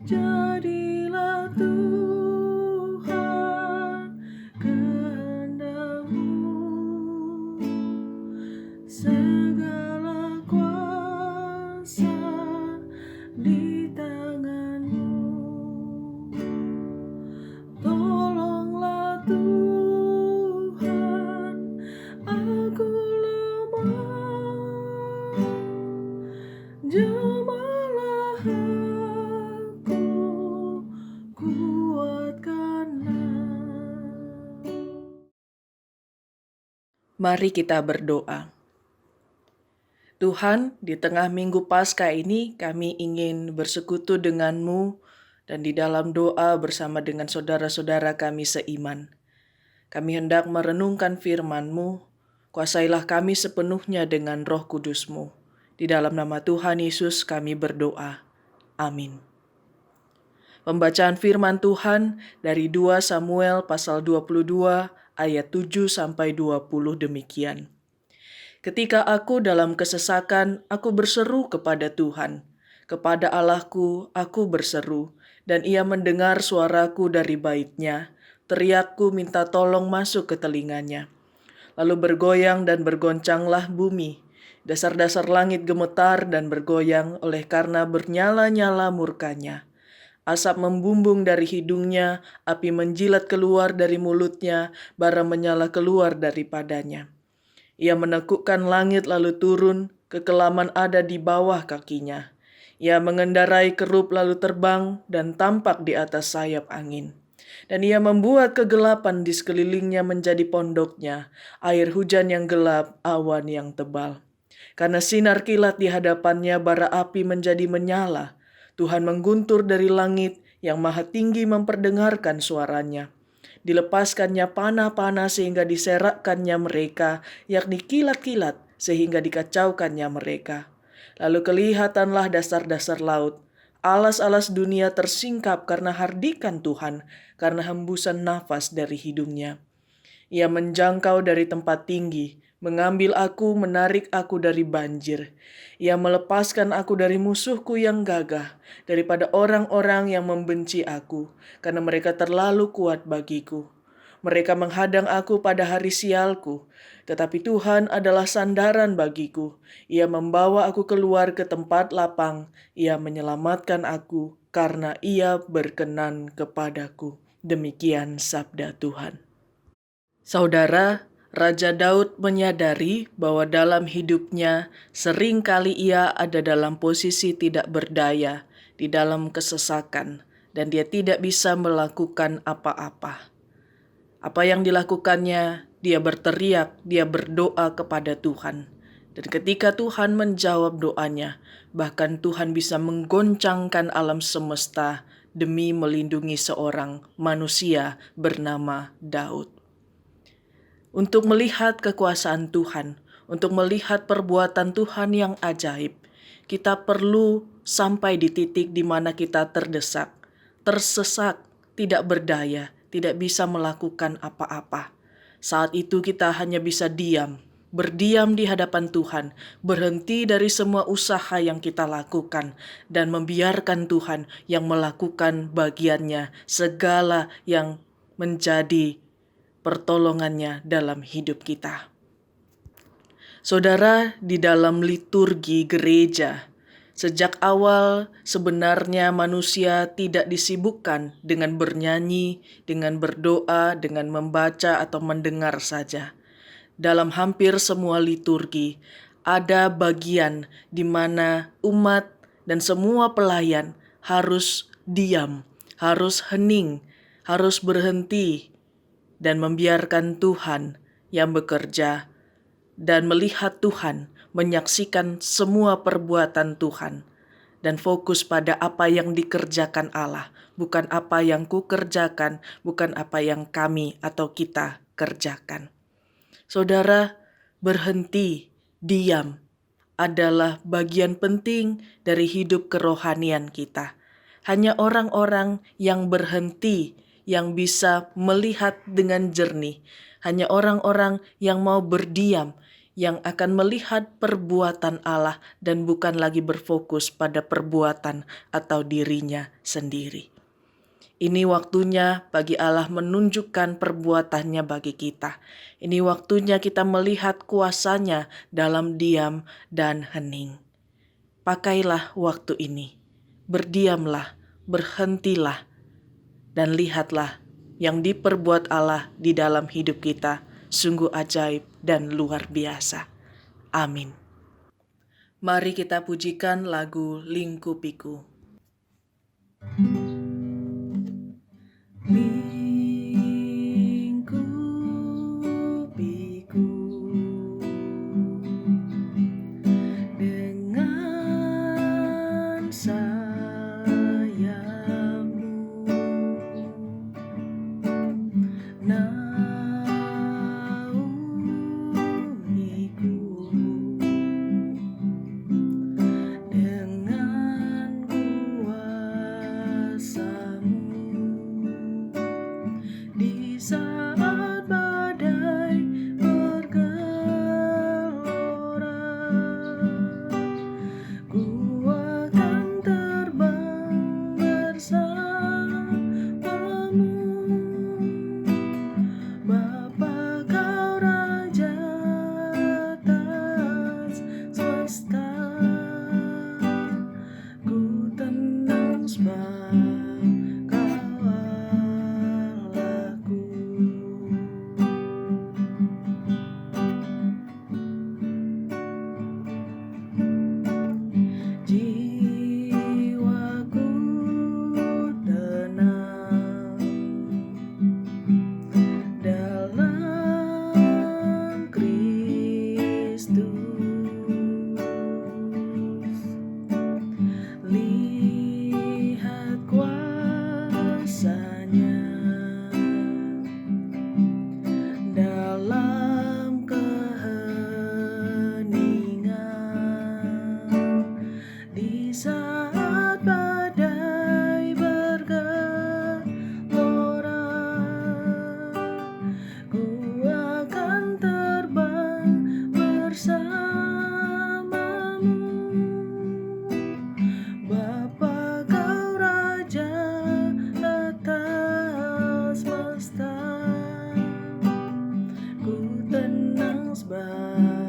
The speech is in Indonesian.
Jadilah Tuhan kehendak-Mu, segala kuasa di tangan-Mu. Tolonglah Tuhan, aku lemah, jamalah aku, kuatkanlah. Mari kita berdoa. Tuhan, di tengah Minggu Paskah ini kami ingin bersekutu dengan-Mu dan di dalam doa bersama dengan saudara-saudara kami seiman. Kami hendak merenungkan firman-Mu, kuasailah kami sepenuhnya dengan Roh Kudus-Mu. Di dalam nama Tuhan Yesus kami berdoa. Amin. Pembacaan firman Tuhan dari 2 Samuel pasal 22 ayat 7 sampai 20 demikian. Ketika aku dalam kesesakan, aku berseru kepada Tuhan. Kepada Allahku, aku berseru, dan Ia mendengar suaraku dari bait-Nya. Teriakku minta tolong masuk ke telinganya. Lalu bergoyang dan bergoncanglah bumi. Dasar-dasar langit gemetar dan bergoyang oleh karena bernyala-nyala murkanya. Asap membumbung dari hidungnya, api menjilat keluar dari mulutnya, bara menyala keluar daripadanya. Ia menekukkan langit lalu turun, kekelaman ada di bawah kakinya. Ia mengendarai kerup lalu terbang dan tampak di atas sayap angin. Dan ia membuat kegelapan di sekelilingnya menjadi pondoknya, air hujan yang gelap, awan yang tebal. Karena sinar kilat di hadapannya bara api menjadi menyala. Tuhan mengguntur dari langit, yang maha tinggi memperdengarkan suaranya. Dilepaskannya panah-panah sehingga diserakkannya mereka, yakni kilat-kilat sehingga dikacaukannya mereka. Lalu kelihatanlah dasar-dasar laut. Alas-alas dunia tersingkap karena hardikan Tuhan, karena hembusan nafas dari hidungnya. Ia menjangkau dari tempat tinggi, mengambil aku, menarik aku dari banjir. Ia melepaskan aku dari musuhku yang gagah, daripada orang-orang yang membenci aku, karena mereka terlalu kuat bagiku. Mereka menghadang aku pada hari sialku, tetapi Tuhan adalah sandaran bagiku. Ia membawa aku keluar ke tempat lapang, Ia menyelamatkan aku, karena Ia berkenan kepadaku. Demikian sabda Tuhan. Saudara, Raja Daud menyadari bahwa dalam hidupnya seringkali ia ada dalam posisi tidak berdaya, di dalam kesesakan, dan dia tidak bisa melakukan apa-apa. Apa yang dilakukannya, dia berteriak, dia berdoa kepada Tuhan. Dan ketika Tuhan menjawab doanya, bahkan Tuhan bisa menggoncangkan alam semesta demi melindungi seorang manusia bernama Daud. Untuk melihat kekuasaan Tuhan, untuk melihat perbuatan Tuhan yang ajaib, kita perlu sampai di titik di mana kita terdesak, tersesat, tidak berdaya, tidak bisa melakukan apa-apa. Saat itu kita hanya bisa diam, berdiam di hadapan Tuhan, berhenti dari semua usaha yang kita lakukan, dan membiarkan Tuhan yang melakukan bagiannya, segala yang menjadi pertolongannya dalam hidup kita. Saudara, di dalam liturgi gereja, sejak awal sebenarnya manusia tidak disibukkan dengan bernyanyi, dengan berdoa, dengan membaca atau mendengar saja. Dalam hampir semua liturgi, ada bagian di mana umat dan semua pelayan harus diam, harus hening, harus berhenti, dan membiarkan Tuhan yang bekerja dan melihat Tuhan, menyaksikan semua perbuatan Tuhan, dan fokus pada apa yang dikerjakan Allah, bukan apa yang kukerjakan, bukan apa yang kami atau kita kerjakan. Saudara, berhenti, diam adalah bagian penting dari hidup kerohanian kita. Hanya orang-orang yang berhenti yang bisa melihat dengan jernih. Hanya orang-orang yang mau berdiam, yang akan melihat perbuatan Allah dan bukan lagi berfokus pada perbuatan atau dirinya sendiri. Ini waktunya bagi Allah menunjukkan perbuatannya bagi kita. Ini waktunya kita melihat kuasanya dalam diam dan hening. Pakailah waktu ini, berdiamlah, berhentilah, dan lihatlah yang diperbuat Allah di dalam hidup kita sungguh ajaib dan luar biasa. Amin. Mari kita pujikan lagu Lingkupiku. Lingkupiku dengan sayapmu, naungiku dengan kuasa-Mu. Di saat badai bergelora, ku akan terbang bersama-Mu. Bapa, Kau Raja atas semesta, ku tenang sebab Kau Allahku. Jiwaku tenang dalam Kristus. Lihat kuasa-Nya dalam keheningan. Di saat badai bergelora, ku akan terbang bersama-Mu. Bapa, Kau Raja atas semesta, ku tenang sebab